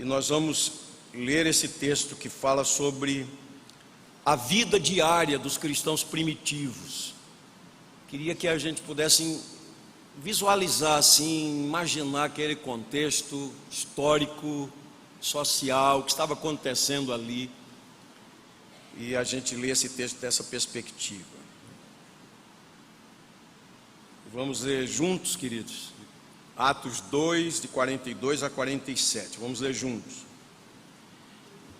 e nós vamos ler esse texto que fala sobre a vida diária dos cristãos primitivos. Queria que a gente pudesse visualizar assim, imaginar aquele contexto histórico, social, que estava acontecendo ali, e a gente lê esse texto dessa perspectiva. Vamos ler juntos, queridos, Atos 2, de 42 a 47, vamos ler juntos.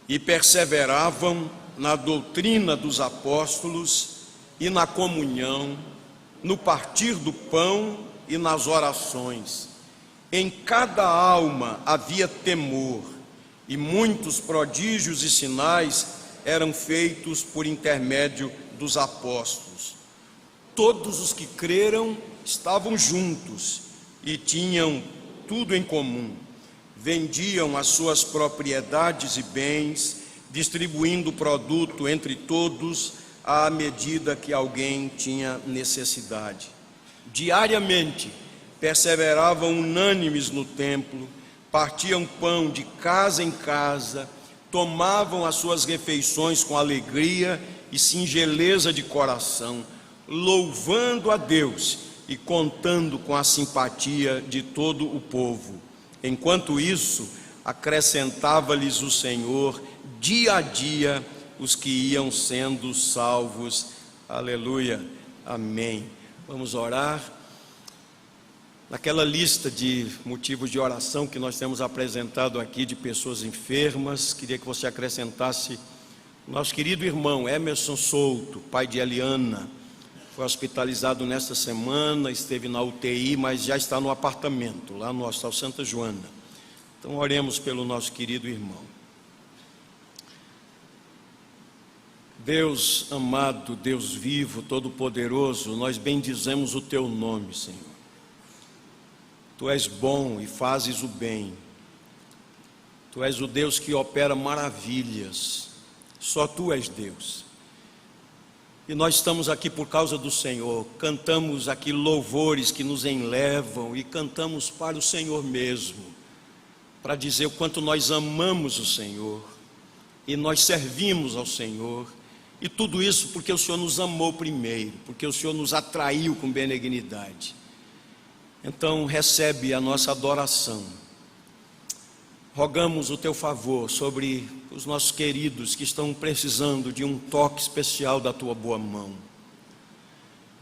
E perseveravam na doutrina dos apóstolos e na comunhão, no partir do pão e nas orações. Em cada alma havia temor, e muitos prodígios e sinais eram feitos por intermédio dos apóstolos. Todos os que creram estavam juntos e tinham tudo em comum. Vendiam as suas propriedades e bens, distribuindo o produto entre todos à medida que alguém tinha necessidade. Diariamente perseveravam unânimes no templo, partiam pão de casa em casa, tomavam as suas refeições com alegria e singeleza de coração, louvando a Deus e contando com a simpatia de todo o povo. Enquanto isso, acrescentava-lhes o Senhor dia a dia os que iam sendo salvos. Aleluia, amém. Vamos orar. Naquela lista de motivos de oração que nós temos apresentado aqui, de pessoas enfermas, queria que você acrescentasse nosso querido irmão Emerson Souto, pai de Eliana. Foi hospitalizado nesta semana, esteve na UTI, mas já está no apartamento, lá no Hospital Santa Joana. Então oremos pelo nosso querido irmão. Deus amado, Deus vivo, todo-poderoso, nós bendizemos o teu nome, Senhor. Tu és bom e fazes o bem. Tu és o Deus que opera maravilhas. Só tu és Deus. E nós estamos aqui por causa do Senhor. Cantamos aqui louvores que nos enlevam e cantamos para o Senhor mesmo, para dizer o quanto nós amamos o Senhor e nós servimos ao Senhor. E tudo isso porque o Senhor nos amou primeiro, porque o Senhor nos atraiu com benignidade. Então recebe a nossa adoração. Rogamos o teu favor sobre os nossos queridos que estão precisando de um toque especial da tua boa mão.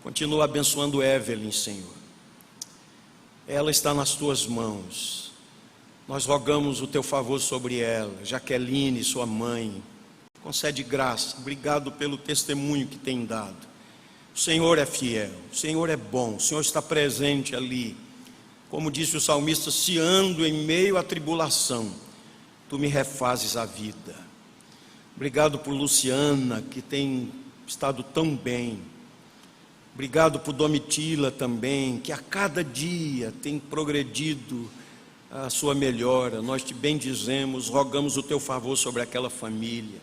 Continua abençoando Evelyn, Senhor. Ela está nas tuas mãos. Nós rogamos o teu favor sobre ela. Jaqueline, sua mãe, concede graça. Obrigado pelo testemunho que tem dado. O Senhor é fiel, o Senhor é bom, o Senhor está presente ali. Como disse o salmista, se ando em meio à tribulação, tu me refazes a vida. Obrigado por Luciana, que tem estado tão bem. Obrigado por Domitila também, que a cada dia tem progredido a sua melhora. Nós te bendizemos, rogamos o teu favor sobre aquela família.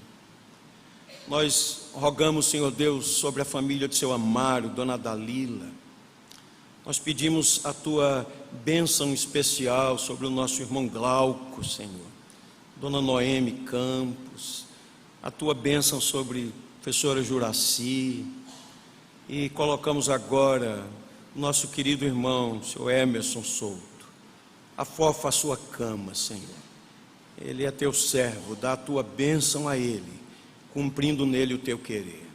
Nós rogamos, Senhor Deus, sobre a família de seu Amaro, Dona Dalila. Nós pedimos a tua bênção especial sobre o nosso irmão Glauco, Senhor. Dona Noemi Campos. A tua bênção sobre a professora Juraci. E colocamos agora o nosso querido irmão, seu Emerson Souto. Afofa a sua cama, Senhor. Ele é teu servo, dá a tua bênção a ele, cumprindo nele o teu querer.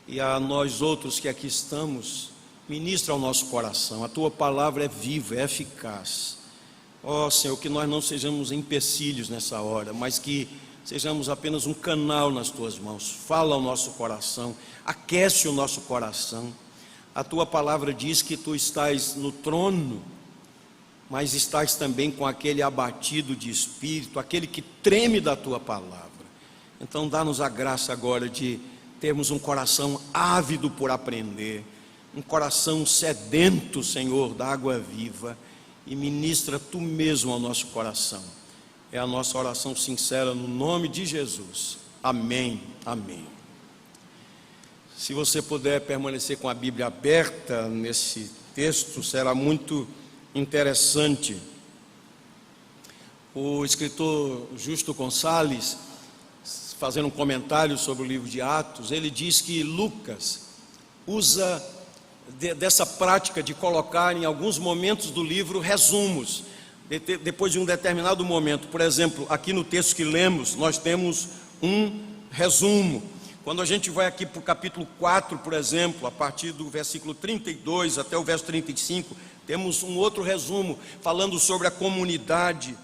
E a nós outros que aqui estamos, ministra ao nosso coração. A tua palavra é viva, é eficaz. Ó Senhor, que nós não sejamos empecilhos nessa hora, mas que sejamos apenas um canal nas tuas mãos. Fala ao nosso coração, aquece o nosso coração. A tua palavra diz que tu estás no trono, mas estás também com aquele abatido de espírito, aquele que treme da tua palavra. Então dá-nos a graça agora de termos um coração ávido por aprender, um coração sedento, Senhor, da água viva, e ministra tu mesmo ao nosso coração. É a nossa oração sincera no nome de Jesus. Amém, amém. Se você puder permanecer com a Bíblia aberta nesse texto, será muito interessante. O escritor Justo Gonçalves, fazendo um comentário sobre o livro de Atos, ele diz que Lucas usa dessa prática de colocar em alguns momentos do livro resumos, depois de um determinado momento. Por exemplo, aqui no texto que lemos, nós temos um resumo. Quando a gente vai aqui para o capítulo 4, por exemplo, a partir do versículo 32 até o verso 35, temos um outro resumo, falando sobre a comunidade,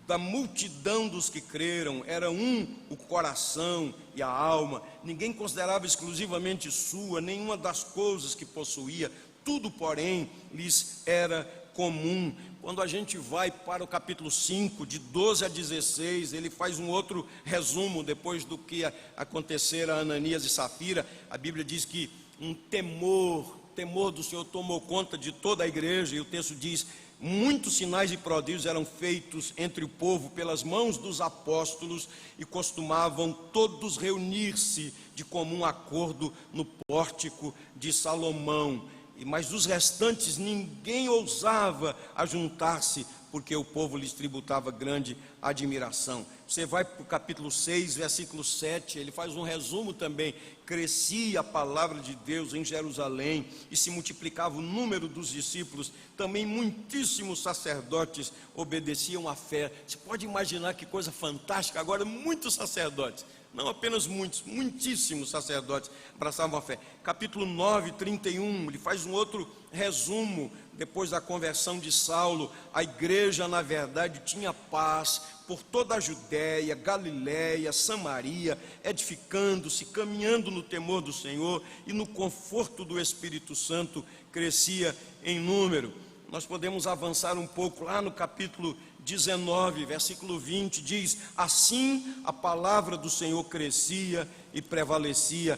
da multidão dos que creram. Era o coração e a alma, ninguém considerava exclusivamente sua nenhuma das coisas que possuía, tudo, porém, lhes era comum. Quando a gente vai para o capítulo 5, de 12 a 16, ele faz um outro resumo, depois do que acontecera a Ananias e Safira. A Bíblia diz que um temor do Senhor tomou conta de toda a igreja, e o texto diz: muitos sinais e prodígios eram feitos entre o povo pelas mãos dos apóstolos, e costumavam todos reunir-se de comum acordo no pórtico de Salomão. Mas dos restantes ninguém ousava ajuntar-se, porque o povo lhes tributava grande admiração. Você vai para o capítulo 6, versículo 7, ele faz um resumo também. Crescia a palavra de Deus em Jerusalém, e se multiplicava o número dos discípulos, também muitíssimos sacerdotes obedeciam à fé. Você pode imaginar que coisa fantástica, agora muitos sacerdotes, não apenas muitos, muitíssimos sacerdotes abraçavam a fé. Capítulo 9, 31, ele faz um outro resumo. Depois da conversão de Saulo, a igreja, na verdade, tinha paz por toda a Judéia, Galiléia, Samaria, edificando-se, caminhando no temor do Senhor e no conforto do Espírito Santo, crescia em número. Nós podemos avançar um pouco lá no capítulo 19, versículo 20, diz: assim a palavra do Senhor crescia e prevalecia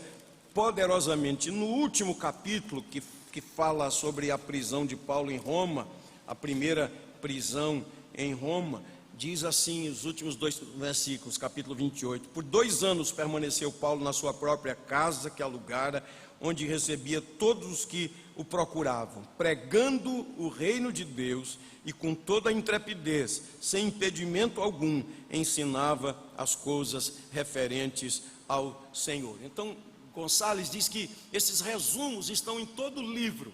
poderosamente. No último capítulo, que fala sobre a prisão de Paulo em Roma, a primeira prisão em Roma, diz assim, os últimos 2 versículos, capítulo 28: por 2 anos permaneceu Paulo na sua própria casa que alugara, onde recebia todos os que o procuravam, pregando o reino de Deus, e com toda a intrepidez, sem impedimento algum, ensinava as coisas referentes ao Senhor. Então, Gonçalves diz que esses resumos estão em todo o livro.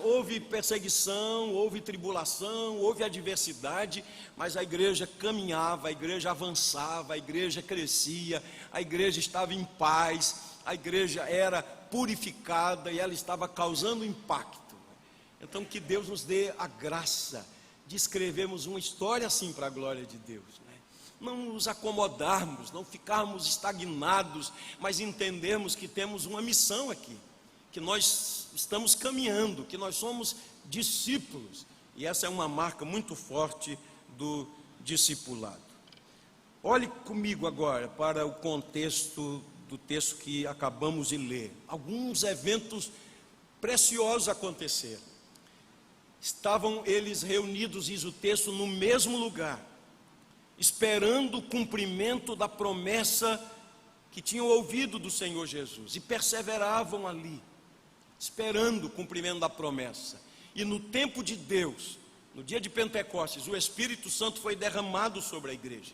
Houve perseguição, houve tribulação, houve adversidade, mas a igreja caminhava, a igreja avançava, a igreja crescia, a igreja estava em paz, a igreja era purificada e ela estava causando impacto. Então, que Deus nos dê a graça de escrevermos uma história assim para a glória de Deus, né? Não nos acomodarmos, não ficarmos estagnados, mas entendermos que temos uma missão aqui, que nós estamos caminhando, que nós somos discípulos, e essa é uma marca muito forte do discipulado. Olhe comigo agora para o contexto do texto que acabamos de ler. Alguns eventos preciosos aconteceram. Estavam eles reunidos, diz o texto, no mesmo lugar, esperando o cumprimento da promessa que tinham ouvido do Senhor Jesus, e perseveravam ali, esperando o cumprimento da promessa. E no tempo de Deus, no dia de Pentecostes, o Espírito Santo foi derramado sobre a igreja.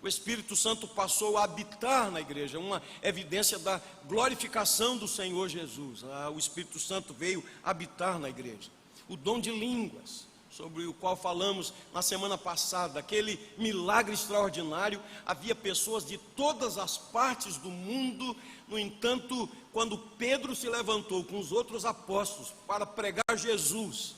O Espírito Santo passou a habitar na igreja, uma evidência da glorificação do Senhor Jesus. O Espírito Santo veio habitar na igreja. O dom de línguas, sobre o qual falamos na semana passada, aquele milagre extraordinário. Havia pessoas de todas as partes do mundo. No entanto, quando Pedro se levantou com os outros apóstolos para pregar Jesus,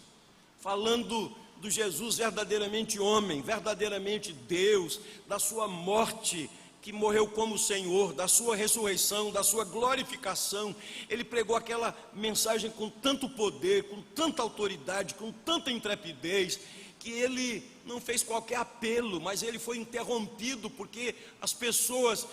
falando do Jesus verdadeiramente homem, verdadeiramente Deus, da sua morte, que morreu como Senhor, da sua ressurreição, da sua glorificação, ele pregou aquela mensagem com tanto poder, com tanta autoridade, com tanta intrepidez, que ele não fez qualquer apelo, mas ele foi interrompido, porque as pessoas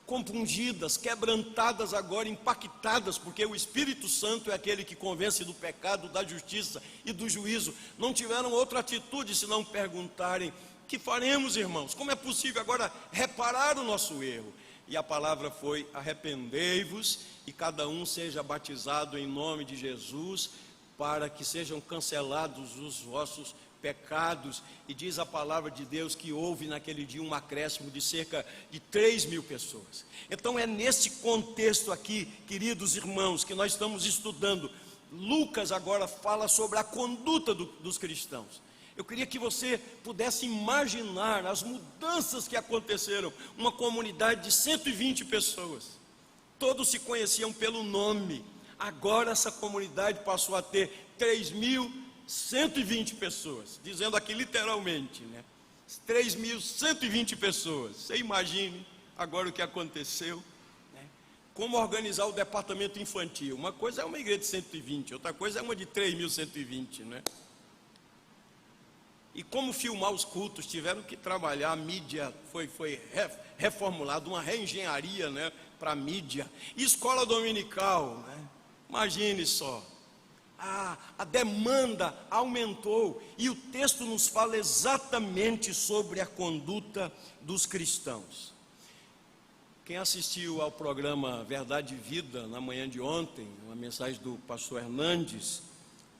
compungidas, quebrantadas agora, impactadas, porque o Espírito Santo é aquele que convence do pecado, da justiça e do juízo, não tiveram outra atitude senão perguntarem: que faremos, irmãos? Como é possível agora reparar o nosso erro? E a palavra foi: arrependei-vos e cada um seja batizado em nome de Jesus, para que sejam cancelados os vossos pecados, e diz a palavra de Deus que houve naquele dia um acréscimo de cerca de 3.000 pessoas. Então é nesse contexto aqui, queridos irmãos, que nós estamos estudando. Lucas agora fala sobre a conduta dos cristãos. Eu queria que você pudesse imaginar as mudanças que aconteceram. Uma comunidade de 120 pessoas, todos se conheciam pelo nome. Agora essa comunidade passou a ter 3.120 pessoas, dizendo aqui literalmente, 3.120 pessoas. Você imagine agora o que aconteceu, como organizar o departamento infantil. Uma coisa é uma igreja de 120, outra coisa é uma de 3.120, E como filmar os cultos, tiveram que trabalhar, a mídia foi reformulada, uma reengenharia, para a mídia. E escola dominical, imagine só, a demanda aumentou, e o texto nos fala exatamente sobre a conduta dos cristãos. Quem assistiu ao programa Verdade e Vida na manhã de ontem, uma mensagem do pastor Hernandes,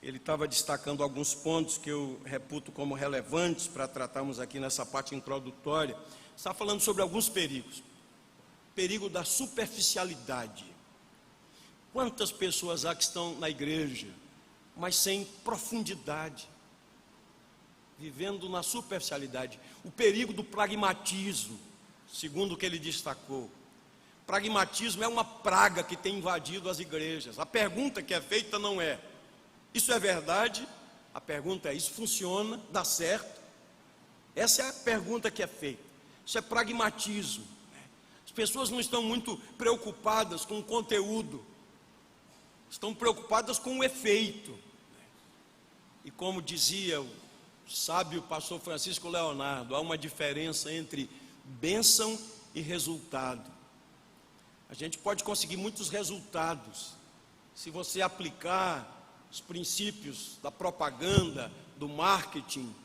ele estava destacando alguns pontos que eu reputo como relevantes para tratarmos aqui nessa parte introdutória. Está falando sobre alguns perigos. Perigo da superficialidade. Quantas pessoas há que estão na igreja, mas sem profundidade, vivendo na superficialidade? O perigo do pragmatismo, segundo o que ele destacou. Pragmatismo é uma praga que tem invadido as igrejas. A pergunta que é feita não é: isso é verdade? A pergunta é: isso funciona? Dá certo? Essa é a pergunta que é feita. Isso é pragmatismo. As pessoas não estão muito preocupadas com o conteúdo, estão preocupadas com o efeito. E como dizia o sábio pastor Francisco Leonardo, há uma diferença entre bênção e resultado. A gente pode conseguir muitos resultados se você aplicar os princípios da propaganda, do marketing,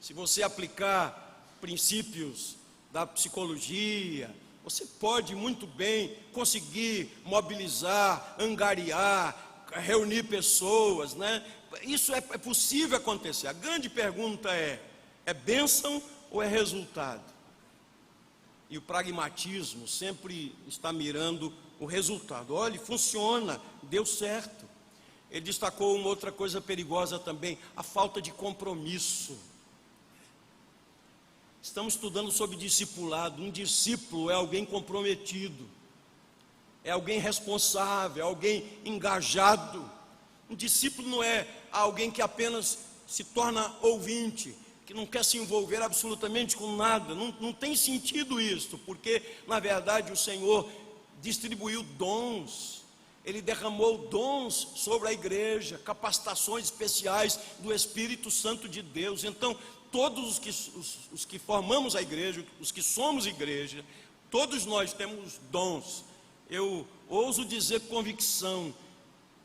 se você aplicar princípios da psicologia, você pode muito bem conseguir mobilizar, angariar, reunir pessoas, Isso é possível acontecer. A grande pergunta é bênção ou é resultado? E o pragmatismo sempre está mirando o resultado. Olha, funciona, deu certo. Ele destacou uma outra coisa perigosa também: a falta de compromisso. Estamos estudando sobre discipulado. Um discípulo é alguém comprometido, é alguém responsável, é alguém engajado. Um discípulo não é alguém que apenas se torna ouvinte, que não quer se envolver absolutamente com nada. Não tem sentido isso, porque na verdade o Senhor distribuiu dons. Ele derramou dons sobre a igreja, capacitações especiais do Espírito Santo de Deus. Então, todos os que formamos a igreja, os que somos igreja, todos nós temos dons. Eu ouso dizer com convicção,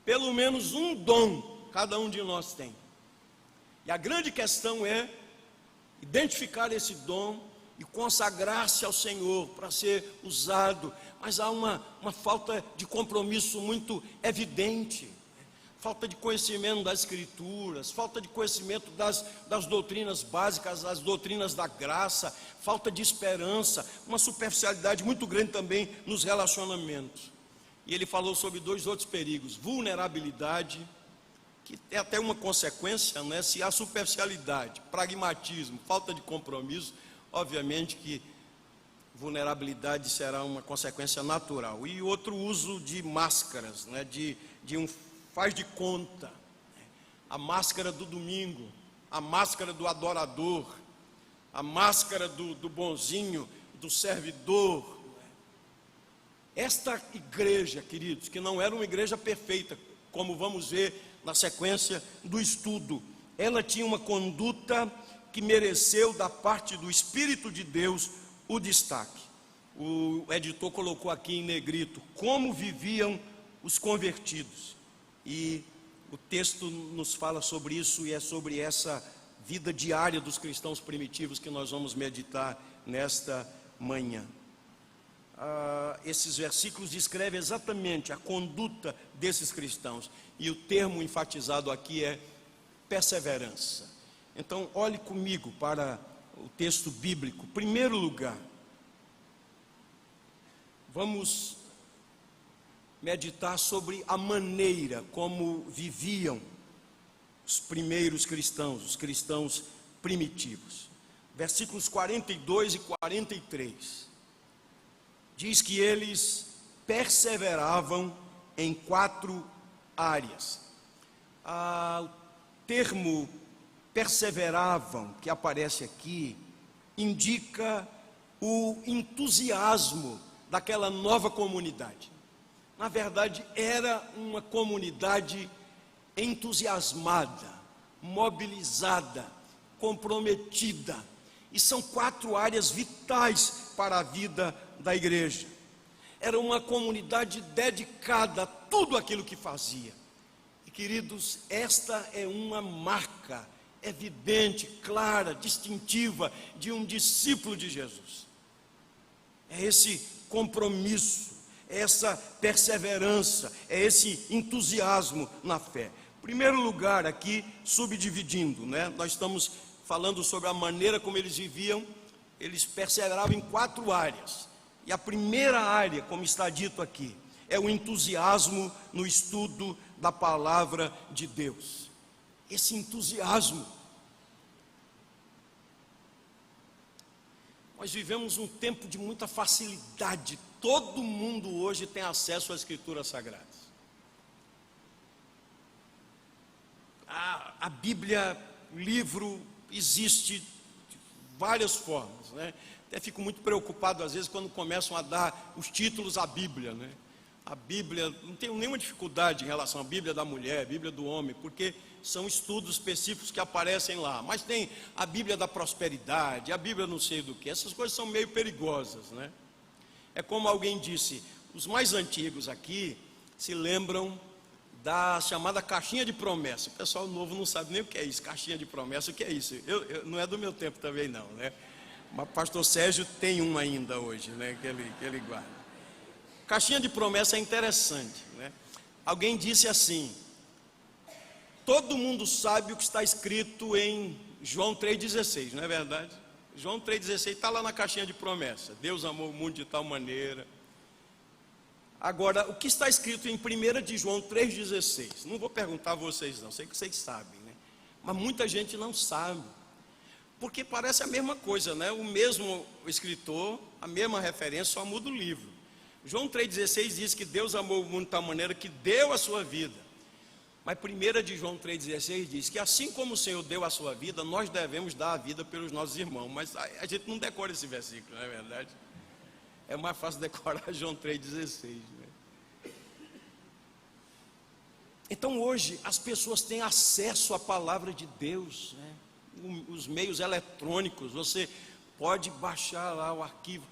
pelo menos um dom cada um de nós tem. E a grande questão é identificar esse dom e consagrar-se ao Senhor para ser usado. Mas há uma falta de compromisso muito evidente, falta de conhecimento das Escrituras, falta de conhecimento das doutrinas básicas, as doutrinas da graça, falta de esperança, uma superficialidade muito grande também nos relacionamentos. E ele falou sobre dois outros perigos: vulnerabilidade, que é até uma consequência, se há superficialidade, pragmatismo, falta de compromisso, obviamente que vulnerabilidade será uma consequência natural. E outro uso de máscaras, de um faz de conta, a máscara do domingo, a máscara do adorador, a máscara do bonzinho, do servidor. Esta igreja, queridos, que não era uma igreja perfeita, como vamos ver na sequência do estudo, ela tinha uma conduta que mereceu da parte do Espírito de Deus o destaque. O editor colocou aqui em negrito: como viviam os convertidos. E o texto nos fala sobre isso, e é sobre essa vida diária dos cristãos primitivos que nós vamos meditar nesta manhã. Esses versículos descrevem exatamente a conduta desses cristãos, e o termo enfatizado aqui é perseverança. Então, olhe comigo para o texto bíblico. Em primeiro lugar, vamos meditar sobre a maneira como viviam os primeiros cristãos, os cristãos primitivos. Versículos 42 e 43. Diz que eles perseveravam em 4 áreas. O termo perseveravam, que aparece aqui, indica o entusiasmo daquela nova comunidade. Na verdade, era uma comunidade entusiasmada, mobilizada, comprometida. E são 4 áreas vitais para a vida da igreja. Era uma comunidade dedicada a tudo aquilo que fazia. E, queridos, esta é uma marca evidente, clara, distintiva de um discípulo de Jesus. É esse compromisso, é essa perseverança, é esse entusiasmo na fé. Em primeiro lugar, aqui, subdividindo, né? Nós estamos falando sobre a maneira como eles viviam. Eles perseveravam em 4 áreas. E a primeira área, como está dito aqui, é o entusiasmo no estudo da palavra de Deus. Esse entusiasmo. Nós vivemos um tempo de muita facilidade. Todo mundo hoje tem acesso às Escrituras Sagradas. A Bíblia, livro, existe de várias formas, né? Até fico muito preocupado às vezes quando começam a dar os títulos à Bíblia, né? A Bíblia, não tenho nenhuma dificuldade em relação à Bíblia da mulher, Bíblia do homem, porque são estudos específicos que aparecem lá. Mas tem a Bíblia da prosperidade, a Bíblia não sei do que. Essas coisas são meio perigosas, né? É como alguém disse, os mais antigos aqui se lembram da chamada caixinha de promessa. O pessoal novo não sabe nem o que é isso, caixinha de promessa, o que é isso? Não é do meu tempo também não, né? Mas o pastor Sérgio tem uma ainda hoje, né? Que ele guarda. Caixinha de promessa é interessante, né? Alguém disse assim: todo mundo sabe o que está escrito em João 3,16, não é verdade? João 3,16 está lá na caixinha de promessa. Deus amou o mundo de tal maneira. Agora, o que está escrito em 1 de João 3,16? Não vou perguntar a vocês não, sei que vocês sabem, né? Mas muita gente não sabe. Porque parece a mesma coisa, né? O mesmo escritor, a mesma referência, só muda o livro. João 3,16 diz que Deus amou o mundo de tal maneira que deu a sua vida. Mas 1 de João 3,16 diz que assim como o Senhor deu a sua vida, nós devemos dar a vida pelos nossos irmãos. Mas a gente não decora esse versículo, não é verdade? É mais fácil decorar João 3,16, né? Então hoje as pessoas têm acesso à palavra de Deus, né? Os meios eletrônicos, você pode baixar lá o arquivo,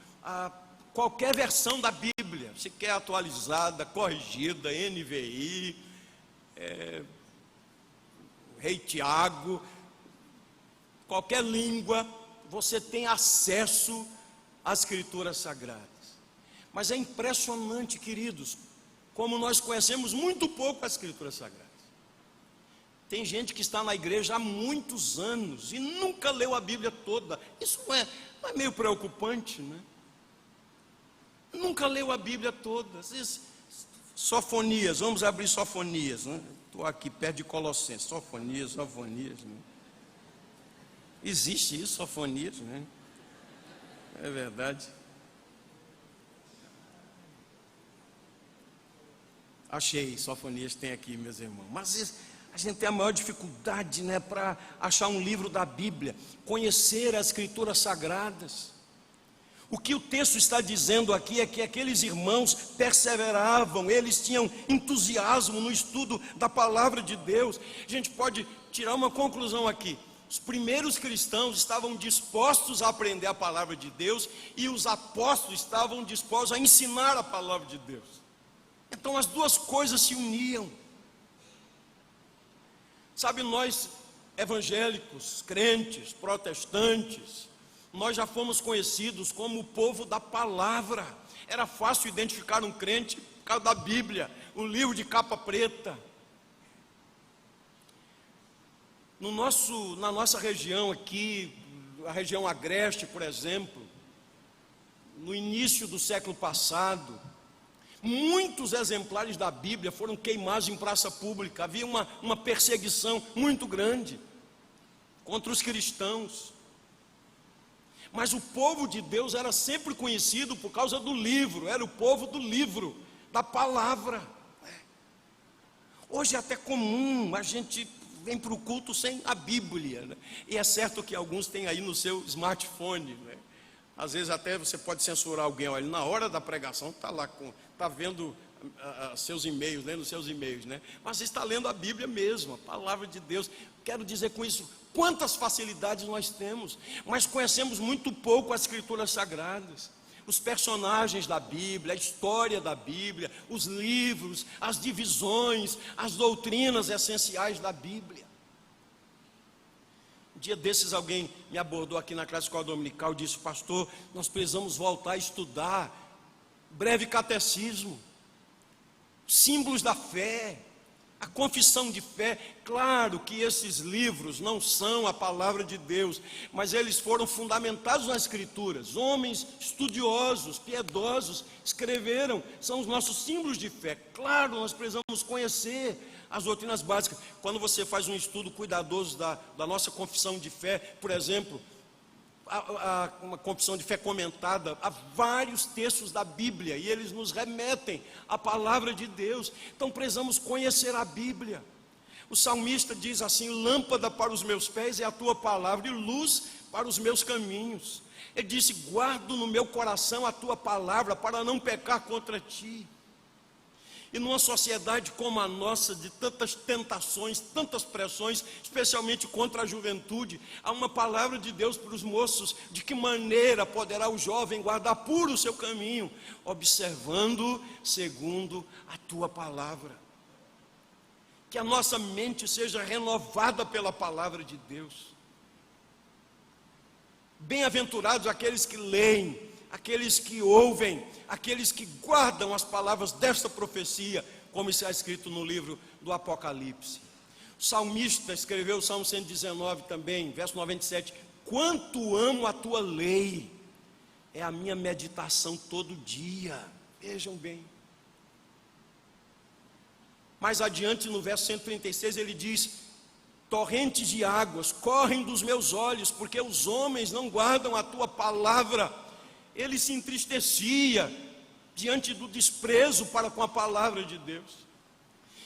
qualquer versão da Bíblia, se quer atualizada, corrigida, NVI, Rei Tiago, qualquer língua, você tem acesso às Escrituras Sagradas. Mas é impressionante, queridos, como nós conhecemos muito pouco as Escrituras Sagradas. Tem gente que está na igreja há muitos anos e nunca leu a Bíblia toda. Isso não é meio preocupante, né? Nunca leu a Bíblia toda. Sofonias, vamos abrir Sofonias, né? Estou aqui perto de Colossenses. Sofonias, né? Existe isso, Sofonias, né? É verdade. Achei, Sofonias tem aqui, meus irmãos. Mas a gente tem a maior dificuldade, né, para achar um livro da Bíblia, conhecer as Escrituras Sagradas. O que o texto está dizendo aqui é que aqueles irmãos perseveravam, eles tinham entusiasmo no estudo da palavra de Deus. A gente pode tirar uma conclusão aqui: os primeiros cristãos estavam dispostos a aprender a palavra de Deus e os apóstolos estavam dispostos a ensinar a palavra de Deus. Então as duas coisas se uniam. Sabe, nós evangélicos, crentes, protestantes, nós já fomos conhecidos como o povo da palavra. Era fácil identificar um crente por causa da Bíblia, um livro de capa preta. Na nossa região aqui, a região agreste, por exemplo, no início do século passado, muitos exemplares da Bíblia foram queimados em praça pública. Havia uma perseguição muito grande contra os cristãos. Mas o povo de Deus era sempre conhecido por causa do livro, era o povo do livro, da palavra. Hoje é até comum a gente vem para o culto sem a Bíblia, né? E é certo que alguns têm aí no seu smartphone, né? Às vezes até você pode censurar alguém, olha, na hora da pregação está lá, está vendo seus e-mails, lendo seus e-mails, né? Mas está lendo a Bíblia mesmo, a palavra de Deus. Quero dizer com isso, quantas facilidades nós temos, mas conhecemos muito pouco as Escrituras Sagradas, os personagens da Bíblia, a história da Bíblia, os livros, as divisões, as doutrinas essenciais da Bíblia. Um dia desses alguém me abordou aqui na classe escola dominical e disse: pastor, nós precisamos voltar a estudar breve catecismo, símbolos da fé, a confissão de fé. Claro que esses livros não são a palavra de Deus, mas eles foram fundamentados nas Escrituras. Homens estudiosos, piedosos, escreveram, são os nossos símbolos de fé. Claro, nós precisamos conhecer as doutrinas básicas. Quando você faz um estudo cuidadoso da nossa confissão de fé, por exemplo, uma confissão de fé comentada, há vários textos da Bíblia, e eles nos remetem à palavra de Deus. Então precisamos conhecer a Bíblia. O salmista diz assim: lâmpada para os meus pés é a tua palavra e luz para os meus caminhos. Ele disse: guardo no meu coração a tua palavra para não pecar contra ti. E numa sociedade como a nossa, de tantas tentações, tantas pressões, especialmente contra a juventude, há uma palavra de Deus para os moços: de que maneira poderá o jovem guardar puro o seu caminho? Observando segundo a tua palavra. Que a nossa mente seja renovada pela palavra de Deus. Bem-aventurados aqueles que leem, aqueles que ouvem, aqueles que guardam as palavras desta profecia, como está escrito no livro do Apocalipse. O salmista escreveu o Salmo 119 também, verso 97: quanto amo a tua lei, é a minha meditação todo dia. Vejam bem. Mais adiante no verso 136 ele diz: torrentes de águas correm dos meus olhos, porque os homens não guardam a tua palavra. Ele se entristecia diante do desprezo para com a palavra de Deus.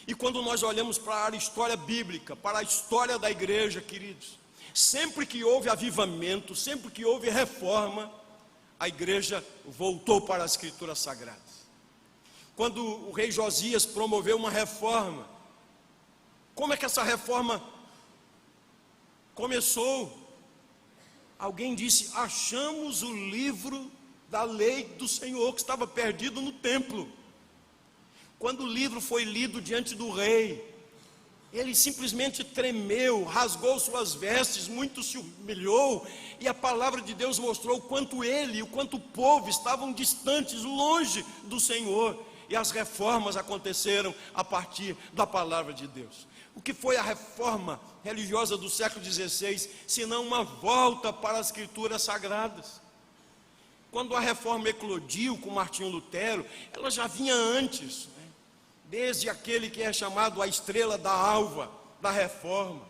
E quando nós olhamos para a história bíblica, para a história da igreja, queridos, sempre que houve avivamento, sempre que houve reforma, a igreja voltou para as Escrituras Sagradas. Quando o rei Josias promoveu uma reforma, como é que essa reforma começou? Alguém disse: achamos o livro da lei do Senhor que estava perdido no templo. Quando o livro foi lido diante do rei, ele simplesmente tremeu, rasgou suas vestes, muito se humilhou, e a palavra de Deus mostrou o quanto ele e o quanto o povo estavam distantes, longe do Senhor. E as reformas aconteceram a partir da palavra de Deus. O que foi a reforma religiosa do século XVI, senão uma volta para as Escrituras Sagradas? Quando a reforma eclodiu com Martinho Lutero, ela já vinha antes, né? Desde aquele que é chamado a estrela da alva da reforma.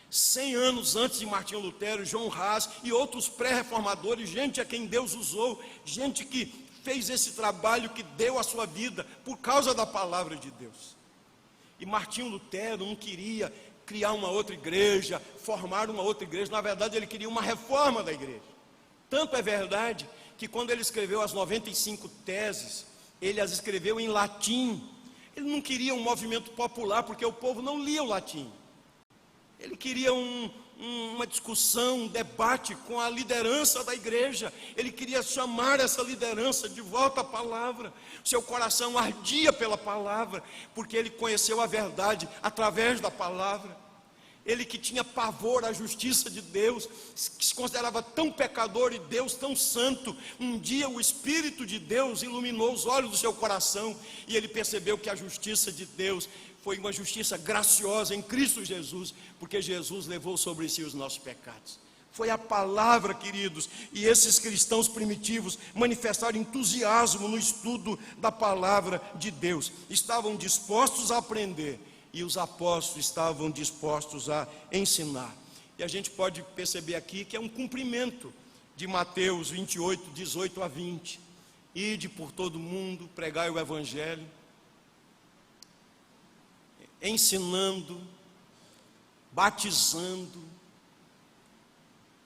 100 anos antes de Martinho Lutero, João Ras e outros pré-reformadores, gente a quem Deus usou, gente que fez esse trabalho, que deu a sua vida por causa da palavra de Deus. E Martinho Lutero não queria criar uma outra igreja, formar uma outra igreja. Na verdade, ele queria uma reforma da igreja. Tanto é verdade que quando ele escreveu as 95 teses, ele as escreveu em latim. Ele não queria um movimento popular, porque o povo não lia o latim. Ele queria uma discussão, um debate com a liderança da igreja. Ele queria chamar essa liderança de volta à palavra. Seu coração ardia pela palavra, porque ele conheceu a verdade através da palavra. Ele que tinha pavor à justiça de Deus, que se considerava tão pecador e Deus tão santo, um dia o Espírito de Deus iluminou os olhos do seu coração, e ele percebeu que a justiça de Deus foi uma justiça graciosa em Cristo Jesus, porque Jesus levou sobre si os nossos pecados. Foi a palavra, queridos, e esses cristãos primitivos manifestaram entusiasmo no estudo da palavra de Deus. Estavam dispostos a aprender, e os apóstolos estavam dispostos a ensinar. E a gente pode perceber aqui que é um cumprimento de Mateus 28, 18 a 20. Ide por todo mundo, pregai o evangelho, ensinando, batizando,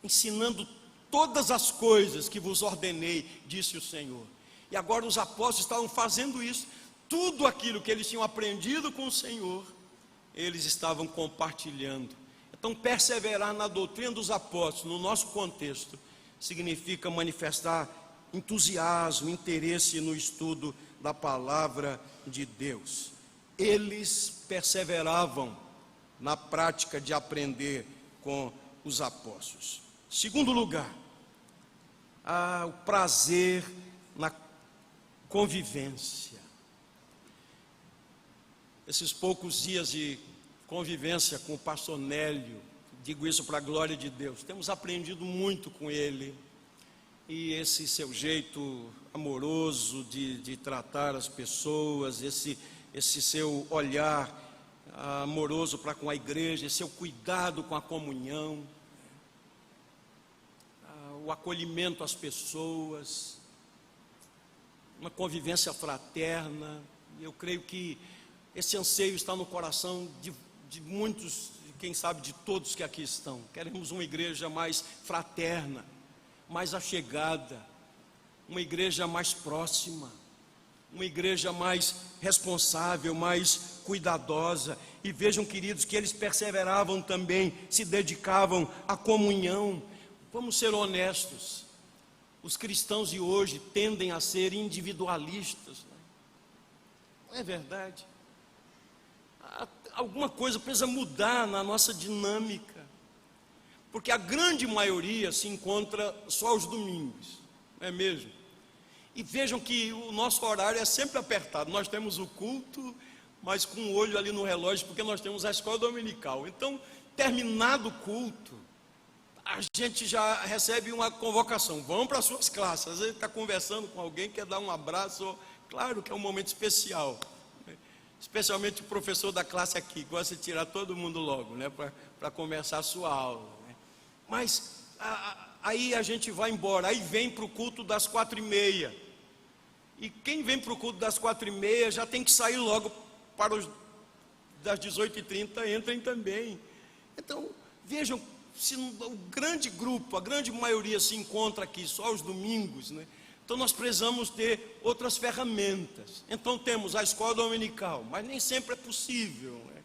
ensinando todas as coisas que vos ordenei, disse o Senhor. E agora os apóstolos estavam fazendo isso. Tudo aquilo que eles tinham aprendido com o Senhor, eles estavam compartilhando. Então, perseverar na doutrina dos apóstolos, no nosso contexto, significa manifestar entusiasmo, interesse no estudo da palavra de Deus. Eles perseveravam na prática de aprender com os apóstolos. Segundo lugar, o prazer na convivência. Esses poucos dias de convivência com o pastor Nélio, digo isso para a glória de Deus, temos aprendido muito com ele, e esse seu jeito amoroso de tratar as pessoas, esse seu olhar amoroso para com a igreja, esse seu cuidado com a comunhão, o acolhimento às pessoas, uma convivência fraterna. Eu creio que esse anseio está no coração de muitos, quem sabe de todos que aqui estão. Queremos uma igreja mais fraterna, mais achegada, uma igreja mais próxima, uma igreja mais responsável, mais cuidadosa. E vejam, queridos, que eles perseveravam também, se dedicavam à comunhão. Vamos ser honestos, os cristãos de hoje tendem a ser individualistas, não é verdade? Alguma coisa precisa mudar na nossa dinâmica, porque a grande maioria se encontra só aos domingos, não é mesmo? E vejam que o nosso horário é sempre apertado. Nós temos o culto, mas com o olho ali no relógio, porque nós temos a escola dominical. Então, terminado o culto, a gente já recebe uma convocação: vão para as suas classes. Às vezes está conversando com alguém, quer dar um abraço. Claro que é um momento especial, especialmente o professor da classe aqui gosta de tirar todo mundo logo, né, para começar a sua aula, né? Mas aí a gente vai embora, aí vem para o culto das 4h30, e quem vem para o culto das 4h30 já tem que sair logo para os das 18h30, entrem também. Então vejam, se o grande grupo, a grande maioria se encontra aqui só aos domingos, né? Então nós precisamos ter outras ferramentas. Então temos a escola dominical, mas nem sempre é possível, né?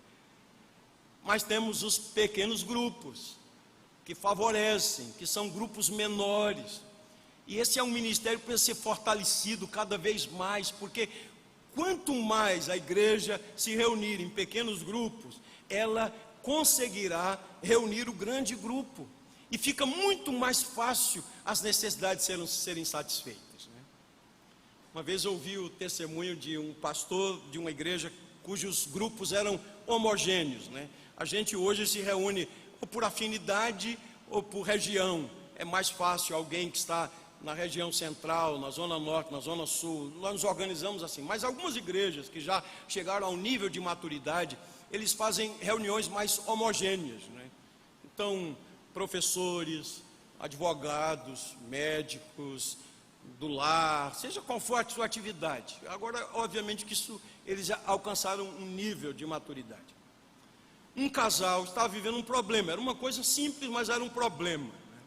Mas temos os pequenos grupos, que favorecem, que são grupos menores. E esse é um ministério que precisa ser fortalecido cada vez mais, porque quanto mais a igreja se reunir em pequenos grupos, ela conseguirá reunir o grande grupo, e fica muito mais fácil as necessidades serem satisfeitas, né? Uma vez eu ouvi o testemunho de um pastor de uma igreja cujos grupos eram homogêneos, né? A gente hoje se reúne ou por afinidade ou por região. É mais fácil alguém que está na região central, na zona norte, na zona sul, nós nos organizamos assim. Mas algumas igrejas que já chegaram ao nível de maturidade, eles fazem reuniões mais homogêneas, né? Então, professores, advogados, médicos do lar, seja qual for a sua atividade. Agora, obviamente que isso, eles já alcançaram um nível de maturidade. Um casal estava vivendo um problema, era uma coisa simples, mas era um problema, né?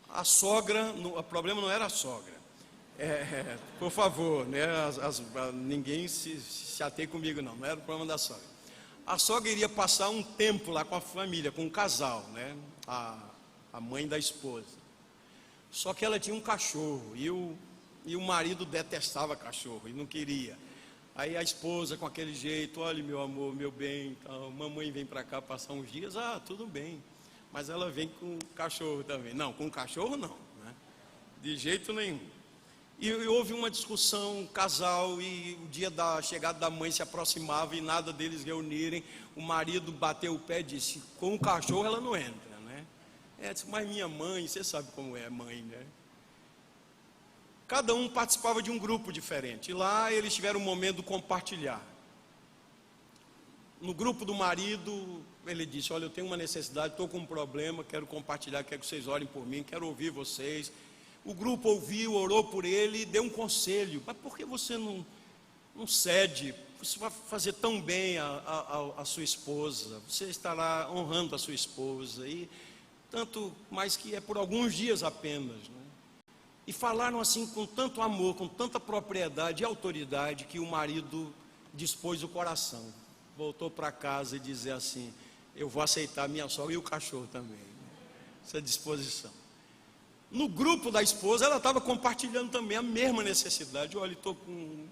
A sogra, o problema não era a sogra, por favor, né? Ninguém se atei comigo, não era o problema da sogra. A sogra iria passar um tempo lá com a família, com o casal, né? A mãe da esposa. Só que ela tinha um cachorro, e o marido detestava cachorro e não queria. Aí a esposa, com aquele jeito: olha, meu amor, meu bem, então, mamãe vem para cá passar uns dias. Tudo bem, mas ela vem com o cachorro também. Não, com o cachorro não, né? De jeito nenhum. E houve uma discussão, um casal, e o dia da chegada da mãe se aproximava e nada deles reunirem. O marido bateu o pé e disse: com o cachorro ela não entra, né? Disse, mas minha mãe, você sabe como é mãe, né? Cada um participava de um grupo diferente. E lá eles tiveram um momento de compartilhar. No grupo do marido, ele disse: olha, eu tenho uma necessidade, estou com um problema, quero compartilhar, quero que vocês orem por mim, quero ouvir vocês. O grupo ouviu, orou por ele e deu um conselho: mas por que você não cede? Você vai fazer tão bem a sua esposa, você estará honrando a sua esposa, e tanto mais que é por alguns dias apenas, né? E falaram assim com tanto amor, com tanta propriedade e autoridade, que o marido dispôs o coração, voltou para casa e dizia assim: eu vou aceitar minha sogra e o cachorro também. Essa disposição. No grupo da esposa, ela estava compartilhando também a mesma necessidade. Olha, estou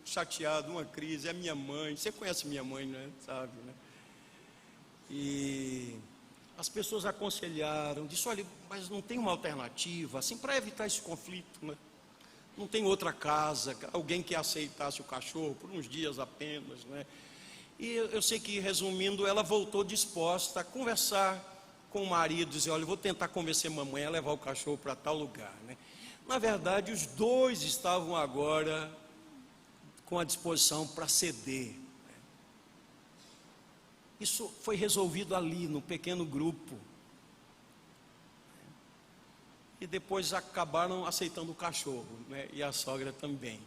chateado, uma crise, é minha mãe. Você conhece minha mãe, né? Sabe, né? E as pessoas aconselharam, disse: olha, mas não tem uma alternativa, assim, para evitar esse conflito, né? Não tem outra casa, alguém que aceitasse o cachorro por uns dias apenas, né? E eu sei que, resumindo, ela voltou disposta a conversar com o marido, dizer: olha, eu vou tentar convencer a mamãe a levar o cachorro para tal lugar, né? Na verdade, os dois estavam agora com a disposição para ceder. Isso foi resolvido ali, no pequeno grupo. E depois acabaram aceitando o cachorro, né? E a sogra também.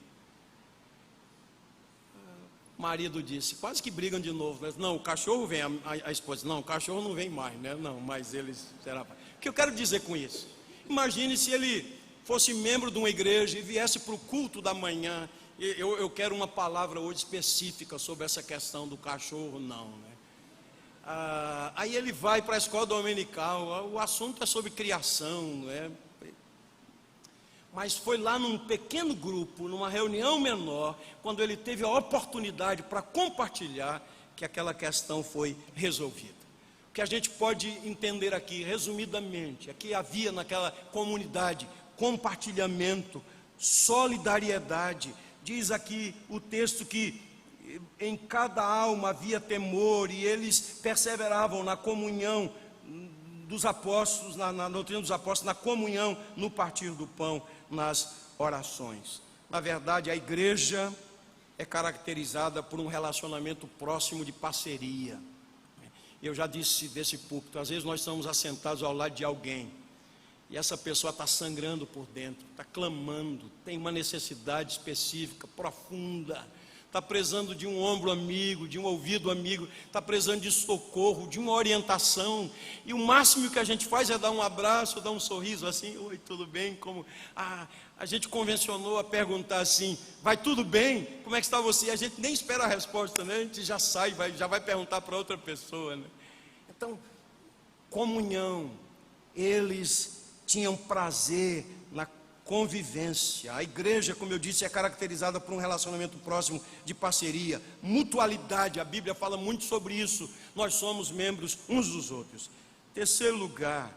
O marido disse, quase que brigam de novo, né? Não, o cachorro vem, a esposa: não, o cachorro não vem mais, né? Não, mas eles será. O que eu quero dizer com isso? Imagine se ele fosse membro de uma igreja e viesse para o culto da manhã. Eu quero uma palavra hoje específica sobre essa questão do cachorro, não, né? Aí ele vai para a escola dominical, o assunto é sobre criação, né? Mas foi lá num pequeno grupo, numa reunião menor, quando ele teve a oportunidade para compartilhar, que aquela questão foi resolvida. O que a gente pode entender aqui, resumidamente, é que havia naquela comunidade compartilhamento, solidariedade. Diz aqui o texto que em cada alma havia temor, e eles perseveravam na comunhão dos apóstolos, na doutrina dos apóstolos, na comunhão, no partir do pão, nas orações. Na verdade, a igreja é caracterizada por um relacionamento próximo de parceria. Eu já disse desse púlpito, às vezes nós estamos assentados ao lado de alguém, e essa pessoa está sangrando por dentro, está clamando, tem uma necessidade específica, profunda, está precisando de um ombro amigo, de um ouvido amigo, está precisando de socorro, de uma orientação, e o máximo que a gente faz é dar um abraço, dar um sorriso assim: oi, tudo bem? Como? A gente convencionou a perguntar assim: vai tudo bem? Como é que está você? A gente nem espera a resposta, né? A gente já sai, já vai perguntar para outra pessoa, né? Então, comunhão, eles tinham prazer na convivência. A igreja, como eu disse, é caracterizada por um relacionamento próximo de parceria, mutualidade. A Bíblia fala muito sobre isso. Nós somos membros uns dos outros. Terceiro lugar,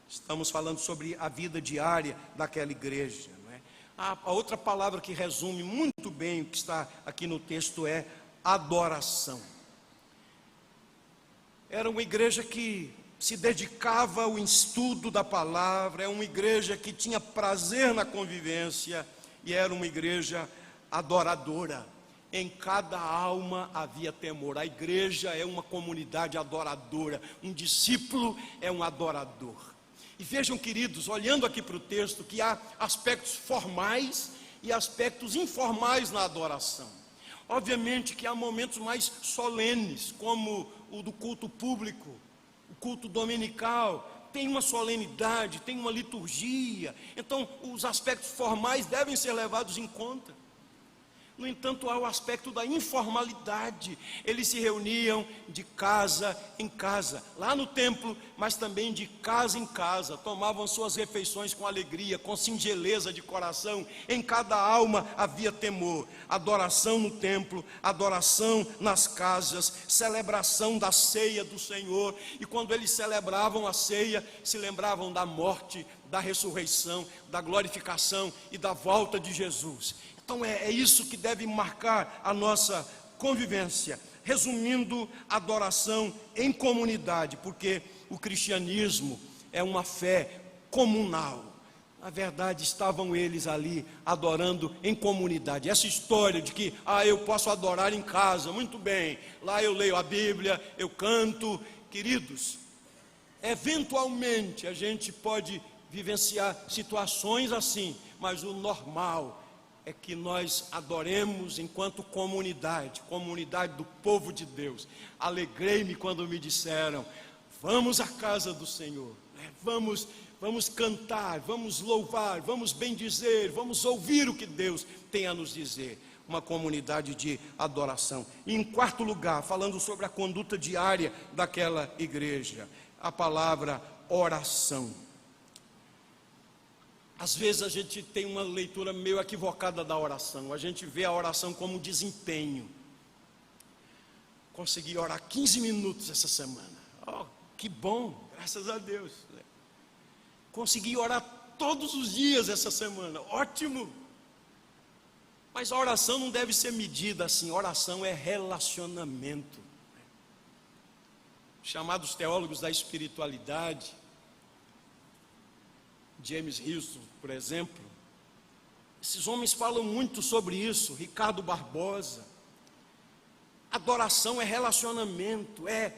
estamos falando sobre a vida diária daquela igreja, não é? A outra palavra que resume muito bem o que está aqui no texto é adoração. Era uma igreja que se dedicava ao estudo da palavra, é uma igreja que tinha prazer na convivência, e era uma igreja adoradora. Em cada alma havia temor. A igreja é uma comunidade adoradora, um discípulo é um adorador. E vejam, queridos, olhando aqui para o texto, que há aspectos formais e aspectos informais na adoração. Obviamente que há momentos mais solenes, como o do culto público, o culto dominical, tem uma solenidade, tem uma liturgia. Então, os aspectos formais devem ser levados em conta. No entanto, há o aspecto da informalidade. Eles se reuniam de casa em casa, lá no templo, mas também de casa em casa. Tomavam suas refeições com alegria, com singeleza de coração. Em cada alma havia temor. Adoração no templo, adoração nas casas, celebração da ceia do Senhor. E quando eles celebravam a ceia, se lembravam da morte, da ressurreição, da glorificação e da volta de Jesus. Então é isso que deve marcar a nossa convivência. Resumindo, adoração em comunidade, porque o cristianismo é uma fé comunal. Na verdade, estavam eles ali adorando em comunidade. Essa história de que, eu posso adorar em casa, muito bem, lá eu leio a Bíblia, eu canto. Queridos, eventualmente a gente pode vivenciar situações assim, mas o normal é que nós adoremos enquanto comunidade do povo de Deus. Alegrei-me quando me disseram: vamos à casa do Senhor, vamos cantar, vamos louvar, vamos bendizer, vamos ouvir o que Deus tem a nos dizer. Uma comunidade de adoração. E em quarto lugar, falando sobre a conduta diária daquela igreja, a palavra oração. Às vezes a gente tem uma leitura meio equivocada da oração. A gente vê a oração como desempenho. Consegui orar 15 minutos essa semana. Que bom, graças a Deus. Consegui orar todos os dias essa semana. Ótimo. Mas a oração não deve ser medida assim. Oração é relacionamento. Chamados teólogos da espiritualidade, James Houston, por exemplo, esses homens falam muito sobre isso. Ricardo Barbosa. Adoração é relacionamento, é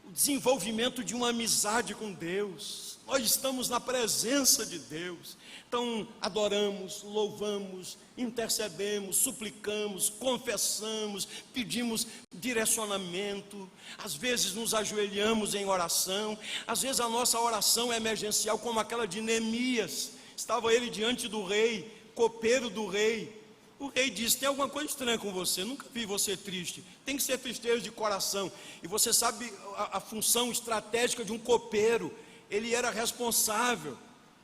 o desenvolvimento de uma amizade com Deus. Nós estamos na presença de Deus. Então adoramos, louvamos, intercedemos, suplicamos, confessamos, pedimos direcionamento. Às vezes nos ajoelhamos em oração. Às vezes a nossa oração é emergencial, como aquela de Neemias. Estava ele diante do rei, copeiro do rei. O rei disse: tem alguma coisa estranha com você, nunca vi você triste. Tem que ser tristeza de coração. E você sabe a função estratégica de um copeiro. Ele era responsável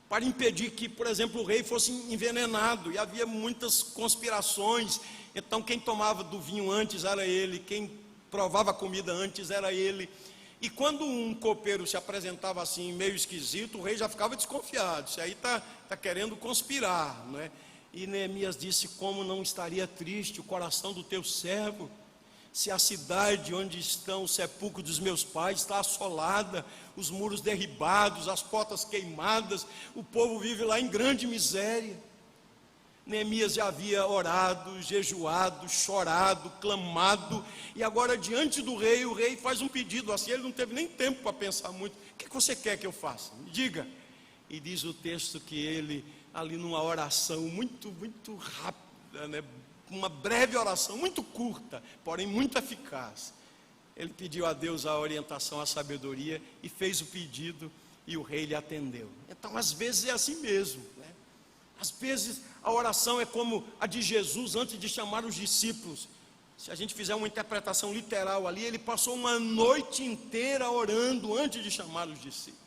para impedir que, por exemplo, o rei fosse envenenado. E havia muitas conspirações. Então quem tomava do vinho antes era ele, quem provava a comida antes era ele. E quando um copeiro se apresentava assim meio esquisito, o rei já ficava desconfiado. Isso aí está querendo conspirar, não é? E Neemias disse: como não estaria triste o coração do teu servo, se a cidade onde estão os sepulcros dos meus pais está assolada, os muros derribados, as portas queimadas, o povo vive lá em grande miséria. Neemias já havia orado, jejuado, chorado, clamado, e agora diante do rei, o rei faz um pedido assim. Ele não teve nem tempo para pensar muito. O que você quer que eu faça? Me diga. E diz o texto que ele, ali numa oração muito rápida, né? Uma breve oração, muito curta, porém muito eficaz, ele pediu a Deus a orientação, a sabedoria, e fez o pedido, e o rei lhe atendeu. Então às vezes é assim mesmo, né? Às vezes a oração é como a de Jesus antes de chamar os discípulos. Se a gente fizer uma interpretação literal ali, ele passou uma noite inteira orando antes de chamar os discípulos.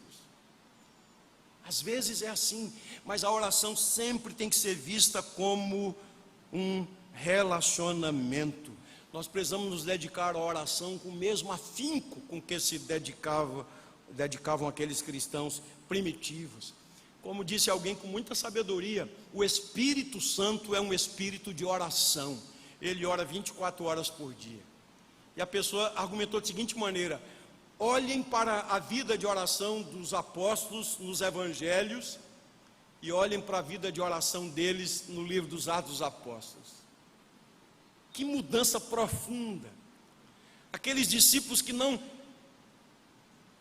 Às vezes é assim, mas a oração sempre tem que ser vista como um relacionamento. Nós precisamos nos dedicar à oração com o mesmo afinco com que se dedicavam aqueles cristãos primitivos. Como disse alguém com muita sabedoria, o Espírito Santo é um espírito de oração. Ele ora 24 horas por dia. E a pessoa argumentou da seguinte maneira: olhem para a vida de oração dos apóstolos nos evangelhos e olhem para a vida de oração deles no livro dos Atos dos Apóstolos. Que mudança profunda. Aqueles discípulos que não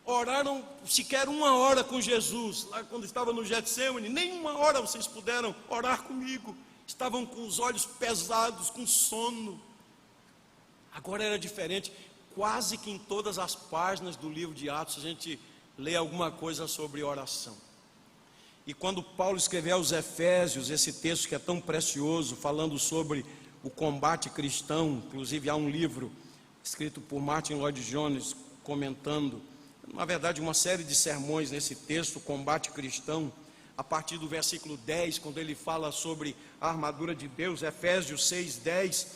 oraram sequer uma hora com Jesus, lá quando estava no Getsêmani, nem uma hora vocês puderam orar comigo. Estavam com os olhos pesados, com sono. Agora era diferente. Quase que em todas as páginas do livro de Atos a gente lê alguma coisa sobre oração. E quando Paulo escreveu aos Efésios, esse texto que é tão precioso, falando sobre o combate cristão, inclusive há um livro escrito por Martin Lloyd-Jones comentando, na verdade uma série de sermões nesse texto, o combate cristão, a partir do versículo 10, quando ele fala sobre a armadura de Deus, Efésios 6:10,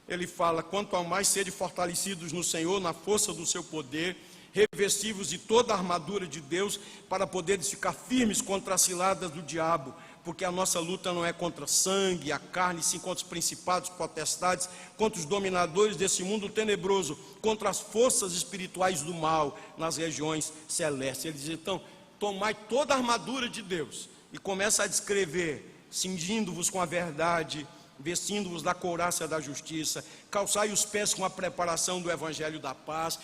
ele fala: quanto ao mais sede fortalecidos no Senhor, na força do seu poder, Revesti-vos de toda a armadura de Deus, para poderes ficar firmes contra as ciladas do diabo, porque a nossa luta não é contra sangue, a carne, sim contra os principados, potestades, contra os dominadores desse mundo tenebroso, contra as forças espirituais do mal nas regiões celestes. Ele diz, então, tomai toda a armadura de Deus, e começa a descrever, cingindo-vos com a verdade, vestindo-vos da couraça da justiça, calçai os pés com a preparação do evangelho da paz,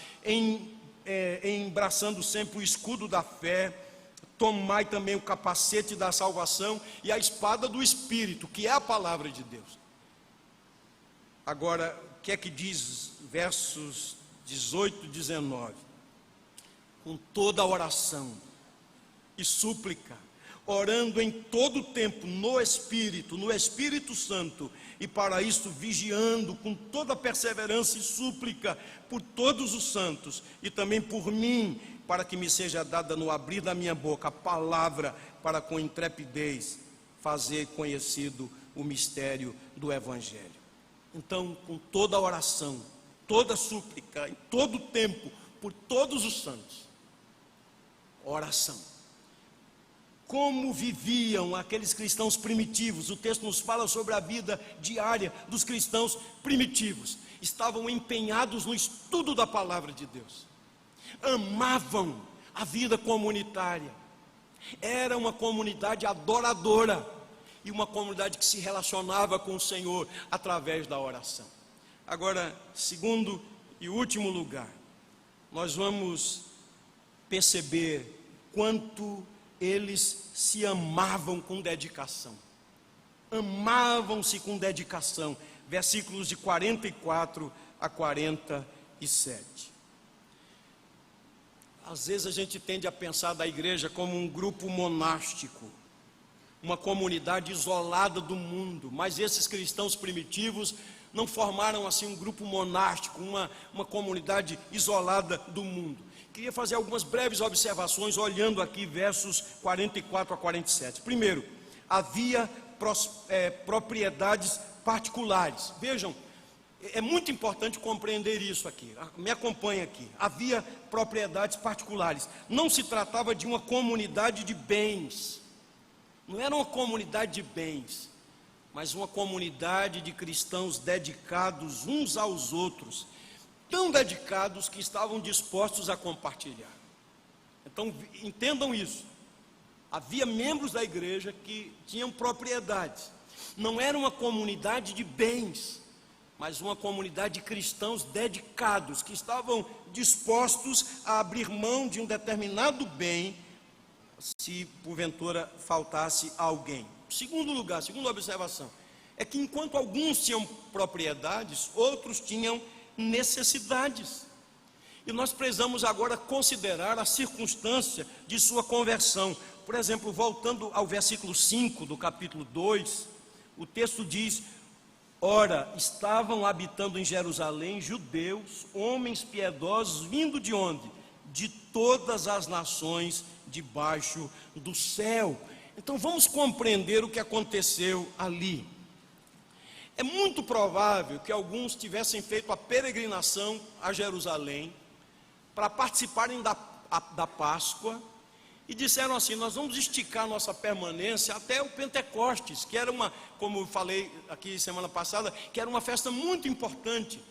embraçando sempre o escudo da fé, tomai também o capacete da salvação e a espada do Espírito, que é a palavra de Deus. Agora, o que é que diz versos 18 e 19? Com toda oração e súplica, orando em todo o tempo no Espírito Santo, e para isto vigiando com toda perseverança e súplica por todos os santos, e também por mim, para que me seja dada no abrir da minha boca a palavra, para com intrepidez fazer conhecido o mistério do Evangelho. Então, com toda oração, toda súplica, em todo o tempo, por todos os santos, oração. Como viviam aqueles cristãos primitivos? O texto nos fala sobre a vida diária dos cristãos primitivos. Estavam empenhados no estudo da palavra de Deus, amavam a vida comunitária, era uma comunidade adoradora, e uma comunidade que se relacionava com o Senhor através da oração. Agora, segundo e último lugar, nós vamos perceber quanto eles se amavam com dedicação. Amavam-se com dedicação. Versículos de 44 a 47. Às vezes a gente tende a pensar da igreja como um grupo monástico, uma comunidade isolada do mundo, mas esses cristãos primitivos não formaram assim um grupo monástico, uma comunidade isolada do mundo. Queria fazer algumas breves observações olhando aqui versos 44 a 47. Primeiro, havia propriedades particulares. Vejam, é muito importante compreender isso aqui. Me acompanhe aqui. Havia propriedades particulares. Não se tratava de uma comunidade de bens. Não era uma comunidade de bens, mas uma comunidade de cristãos dedicados uns aos outros, tão dedicados que estavam dispostos a compartilhar. Então, entendam isso. Havia membros da igreja que tinham propriedades. Não era uma comunidade de bens, mas uma comunidade de cristãos dedicados, que estavam dispostos a abrir mão de um determinado bem, se porventura faltasse alguém. Segundo lugar, segunda observação, é que enquanto alguns tinham propriedades, outros tinham necessidades. E nós precisamos agora considerar a circunstância de sua conversão. Por exemplo, voltando ao versículo 5 do capítulo 2, o texto diz: ora, estavam habitando em Jerusalém judeus, homens piedosos, vindo de onde? De todas as nações debaixo do céu. Então vamos compreender o que aconteceu ali. É muito provável que alguns tivessem feito a peregrinação a Jerusalém para participarem da Páscoa e disseram assim: nós vamos esticar nossa permanência até o Pentecostes, que era como eu falei aqui semana passada, que era uma festa muito importante.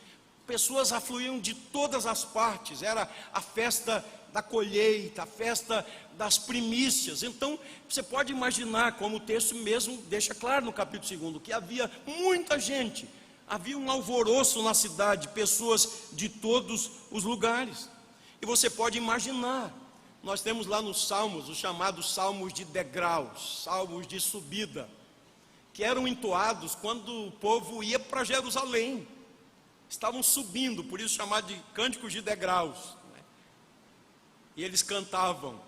Pessoas afluíam de todas as partes, era a festa da colheita, a festa das primícias. Então, você pode imaginar, como o texto mesmo deixa claro no capítulo 2, que havia muita gente, havia um alvoroço na cidade, pessoas de todos os lugares. E você pode imaginar, nós temos lá nos Salmos, os chamados Salmos de degraus, Salmos de subida, que eram entoados quando o povo ia para Jerusalém. Estavam subindo, por isso chamado de cânticos de degraus. E eles cantavam,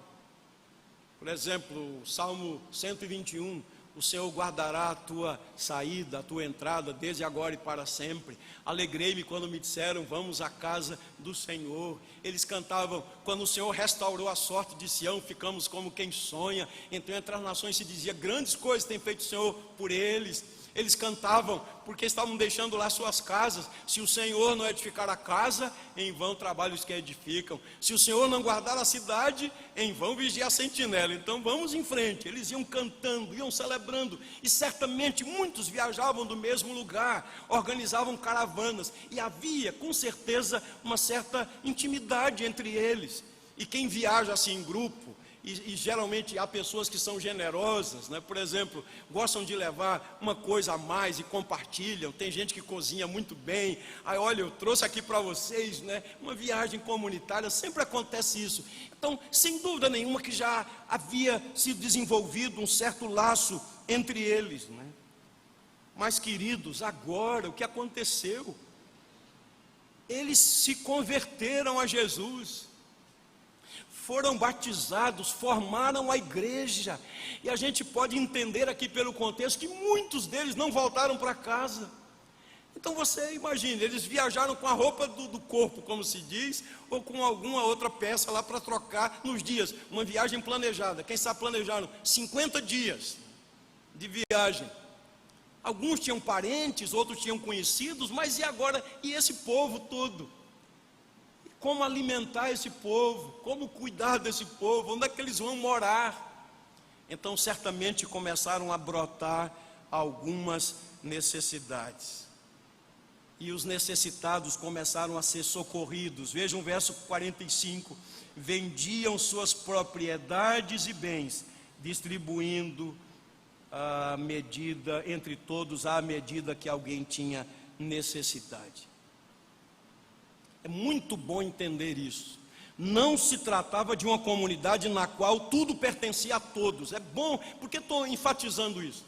por exemplo, o Salmo 121, o Senhor guardará a tua saída, a tua entrada, desde agora e para sempre. Alegrei-me quando me disseram, vamos à casa do Senhor. Eles cantavam, quando o Senhor restaurou a sorte de Sião, ficamos como quem sonha. Então entre as nações se dizia, grandes coisas tem feito o Senhor por eles. Eles cantavam porque estavam deixando lá suas casas. Se o Senhor não edificar a casa, em vão trabalham os que edificam. Se o Senhor não guardar a cidade, em vão vigia a sentinela. Então vamos em frente. Eles iam cantando, iam celebrando. E certamente muitos viajavam do mesmo lugar, organizavam caravanas. E havia, com certeza, uma certa intimidade entre eles. E quem viaja assim em grupo, e geralmente há pessoas que são generosas, né? Por exemplo, gostam de levar uma coisa a mais e compartilham. Tem gente que cozinha muito bem. Aí, olha, eu trouxe aqui para vocês, né? Uma viagem comunitária, sempre acontece isso. Então, sem dúvida nenhuma que já havia sido desenvolvido um certo laço entre eles, né? Mas, queridos, agora o que aconteceu? Eles se converteram a Jesus, foram batizados, formaram a igreja, e a gente pode entender aqui pelo contexto que muitos deles não voltaram para casa. Então você imagine, eles viajaram com a roupa do corpo, como se diz, ou com alguma outra peça lá para trocar nos dias, uma viagem planejada. Quem sabe planejaram 50 dias de viagem. Alguns tinham parentes, outros tinham conhecidos, mas e agora? E esse povo todo? Como alimentar esse povo? Como cuidar desse povo? Onde é que eles vão morar? Então certamente começaram a brotar algumas necessidades. E os necessitados começaram a ser socorridos. Vejam o verso 45. Vendiam suas propriedades e bens, distribuindo a medida entre todos, à medida que alguém tinha necessidade. É muito bom entender isso. Não se tratava de uma comunidade na qual tudo pertencia a todos. É bom, porque estou enfatizando isso.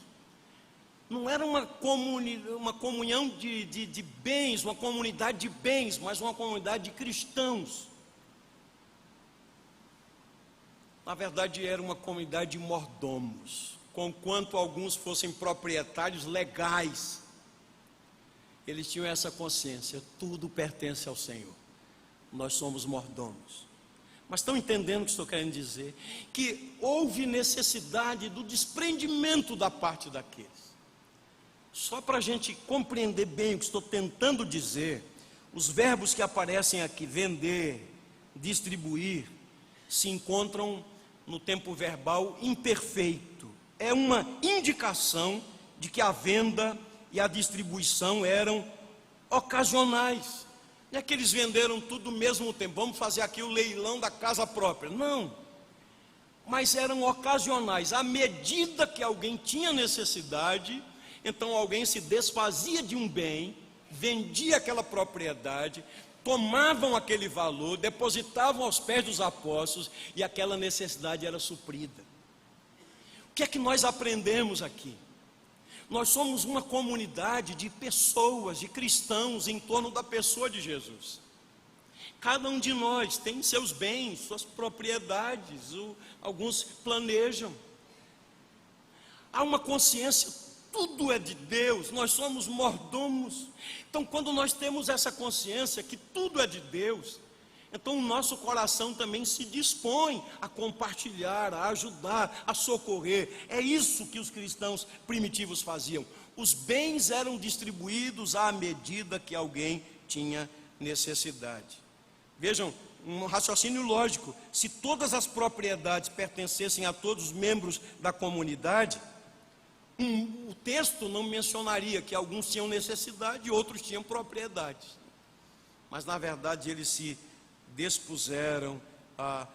Não era uma comunhão de bens, uma comunidade de bens, mas uma comunidade de cristãos. Na verdade, era uma comunidade de mordomos, conquanto alguns fossem proprietários legais. Eles tinham essa consciência: tudo pertence ao Senhor, nós somos mordomos. Mas estão entendendo o que estou querendo dizer? Que houve necessidade do desprendimento da parte daqueles. Só para a gente compreender bem o que estou tentando dizer, os verbos que aparecem aqui, vender, distribuir, se encontram no tempo verbal imperfeito. É uma indicação de que a venda e a distribuição eram ocasionais. Não é que eles venderam tudo ao mesmo tempo, vamos fazer aqui o leilão da casa própria. Não, mas eram ocasionais. À medida que alguém tinha necessidade, então alguém se desfazia de um bem, vendia aquela propriedade, tomavam aquele valor, depositavam aos pés dos apóstolos, e aquela necessidade era suprida. O que é que nós aprendemos aqui? Nós somos uma comunidade de pessoas, de cristãos em torno da pessoa de Jesus. Cada um de nós tem seus bens, suas propriedades, alguns planejam. Há uma consciência, tudo é de Deus, nós somos mordomos. Então, quando nós temos essa consciência que tudo é de Deus, então o nosso coração também se dispõe a compartilhar, a ajudar, a socorrer. É isso que os cristãos primitivos faziam. Os bens eram distribuídos à medida que alguém tinha necessidade. Vejam, um raciocínio lógico: se todas as propriedades pertencessem a todos os membros da comunidade, o texto não mencionaria que alguns tinham necessidade e outros tinham propriedades. Mas na verdade eles se dispuseram a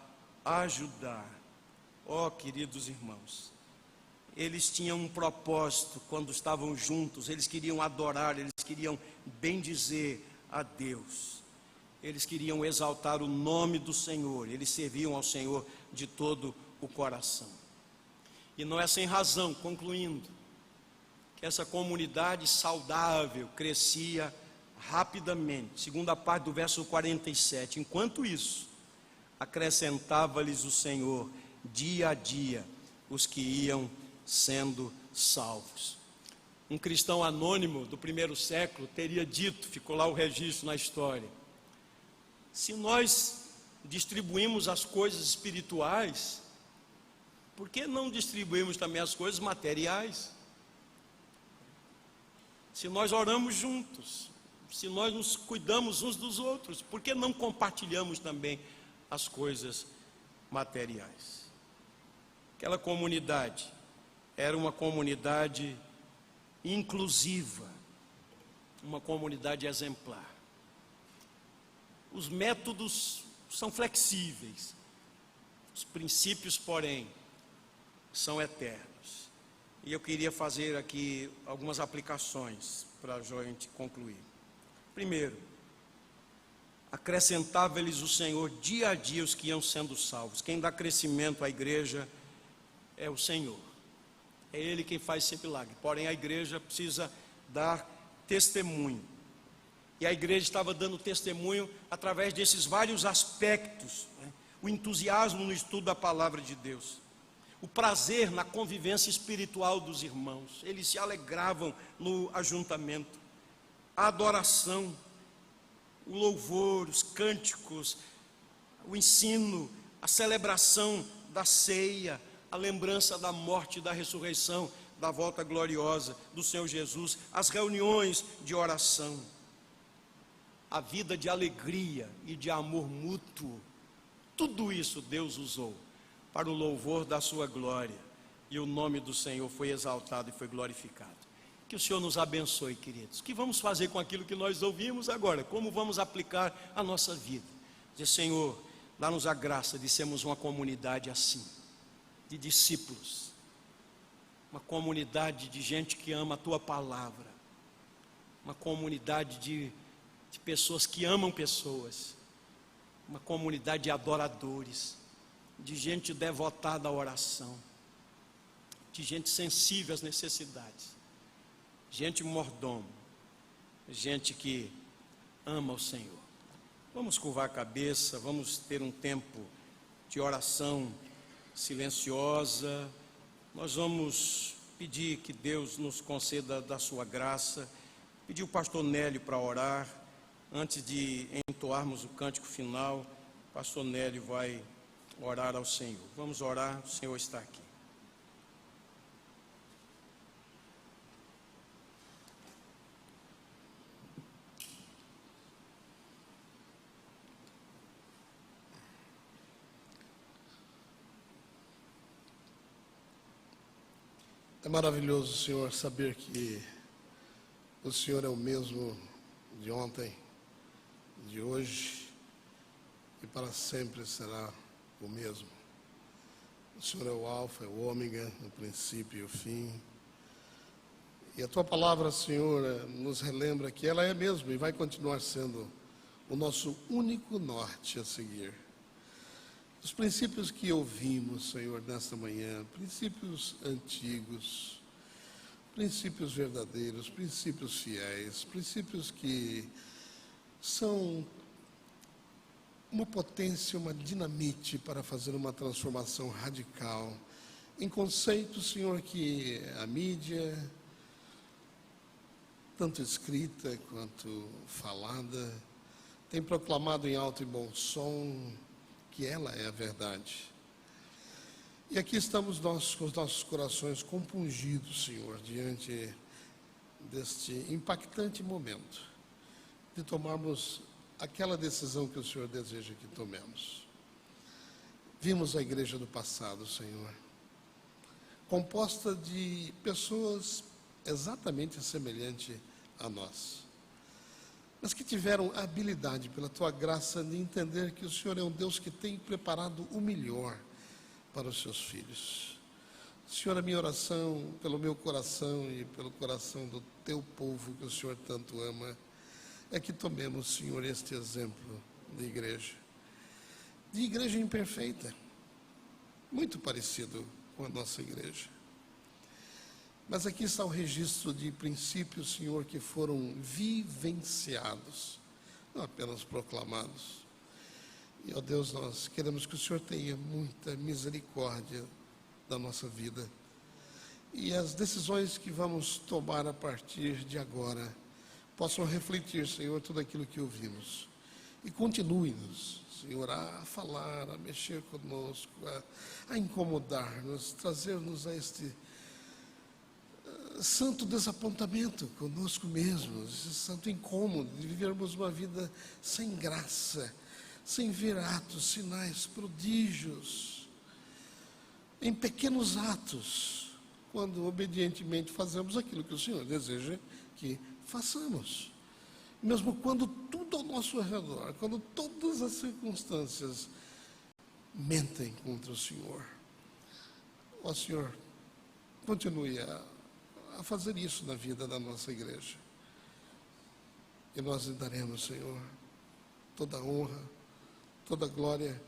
ajudar. Oh, queridos irmãos, eles tinham um propósito quando estavam juntos. Eles queriam adorar, eles queriam bendizer a Deus, eles queriam exaltar o nome do Senhor, eles serviam ao Senhor de todo o coração. E não é sem razão, concluindo, que essa comunidade saudável crescia rapidamente. Segunda parte do verso 47. Enquanto isso, acrescentava-lhes o Senhor dia a dia os que iam sendo salvos. Um cristão anônimo do primeiro século teria dito, ficou lá o registro na história: se nós distribuímos as coisas espirituais, por que não distribuímos também as coisas materiais? Se nós oramos juntos, se nós nos cuidamos uns dos outros, por que não compartilhamos também as coisas materiais? Aquela comunidade era uma comunidade inclusiva, uma comunidade exemplar. Os métodos são flexíveis, os princípios, porém, são eternos. E eu queria fazer aqui algumas aplicações para a gente concluir. Primeiro, acrescentava-lhes o Senhor dia a dia os que iam sendo salvos. Quem dá crescimento à igreja é o Senhor. É Ele quem faz esse milagre. Porém, a igreja precisa dar testemunho. E a igreja estava dando testemunho através desses vários aspectos, né? O entusiasmo no estudo da palavra de Deus, o prazer na convivência espiritual dos irmãos, eles se alegravam no ajuntamento, a adoração, o louvor, os cânticos, o ensino, a celebração da ceia, a lembrança da morte e da ressurreição, da volta gloriosa do Senhor Jesus, as reuniões de oração, a vida de alegria e de amor mútuo. Tudo isso Deus usou para o louvor da sua glória, e o nome do Senhor foi exaltado e foi glorificado. Que o Senhor nos abençoe, queridos. O que vamos fazer com aquilo que nós ouvimos agora? Como vamos aplicar a nossa vida? Dizer: Senhor, dá-nos a graça de sermos uma comunidade assim, de discípulos, uma comunidade de gente que ama a Tua palavra, uma comunidade de pessoas que amam pessoas, uma comunidade de adoradores, de gente devotada à oração, de gente sensível às necessidades, gente mordomo, gente que ama o Senhor. Vamos curvar a cabeça, vamos ter um tempo de oração silenciosa. Nós vamos pedir que Deus nos conceda da sua graça. Pedir o pastor Nélio para orar. Antes de entoarmos o cântico final, o pastor Nélio vai orar ao Senhor. Vamos orar, o Senhor está aqui. É maravilhoso, Senhor, saber que o Senhor é o mesmo de ontem, de hoje e para sempre será o mesmo. O Senhor é o alfa, é o ômega, o princípio e o fim. E a Tua palavra, Senhor, nos relembra que ela é mesmo e vai continuar sendo o nosso único norte a seguir. Os princípios que ouvimos, Senhor, nesta manhã, princípios antigos, princípios verdadeiros, princípios fiéis, princípios que são uma potência, uma dinamite para fazer uma transformação radical em conceitos, Senhor, que a mídia, tanto escrita quanto falada, tem proclamado em alto e bom som que ela é a verdade. E aqui estamos nós com os nossos corações compungidos, Senhor, diante deste impactante momento de tomarmos aquela decisão que o Senhor deseja que tomemos. Vimos a igreja do passado, Senhor, composta de pessoas exatamente semelhantes a nós, mas que tiveram a habilidade, pela Tua graça, de entender que o Senhor é um Deus que tem preparado o melhor para os seus filhos. Senhor, a minha oração pelo meu coração e pelo coração do Teu povo que o Senhor tanto ama, é que tomemos, Senhor, este exemplo de igreja imperfeita, muito parecido com a nossa igreja. Mas aqui está o registro de princípios, Senhor, que foram vivenciados, não apenas proclamados. E, ó Deus, nós queremos que o Senhor tenha muita misericórdia da nossa vida. E as decisões que vamos tomar a partir de agora possam refletir, Senhor, tudo aquilo que ouvimos. E continue-nos, Senhor, a falar, a mexer conosco, a incomodar-nos, trazer-nos a este santo desapontamento conosco mesmos, esse santo incômodo de vivermos uma vida sem graça, sem ver atos, sinais, prodígios, em pequenos atos, quando obedientemente fazemos aquilo que o Senhor deseja que façamos. Mesmo quando tudo ao nosso redor, quando todas as circunstâncias mentem contra o Senhor. Ó Senhor, continue a fazer isso na vida da nossa igreja. E nós lhe daremos, Senhor, toda a honra, toda a glória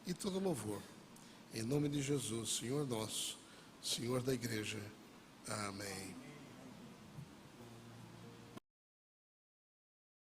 e todo o louvor. Em nome de Jesus, Senhor nosso, Senhor da igreja. Amém.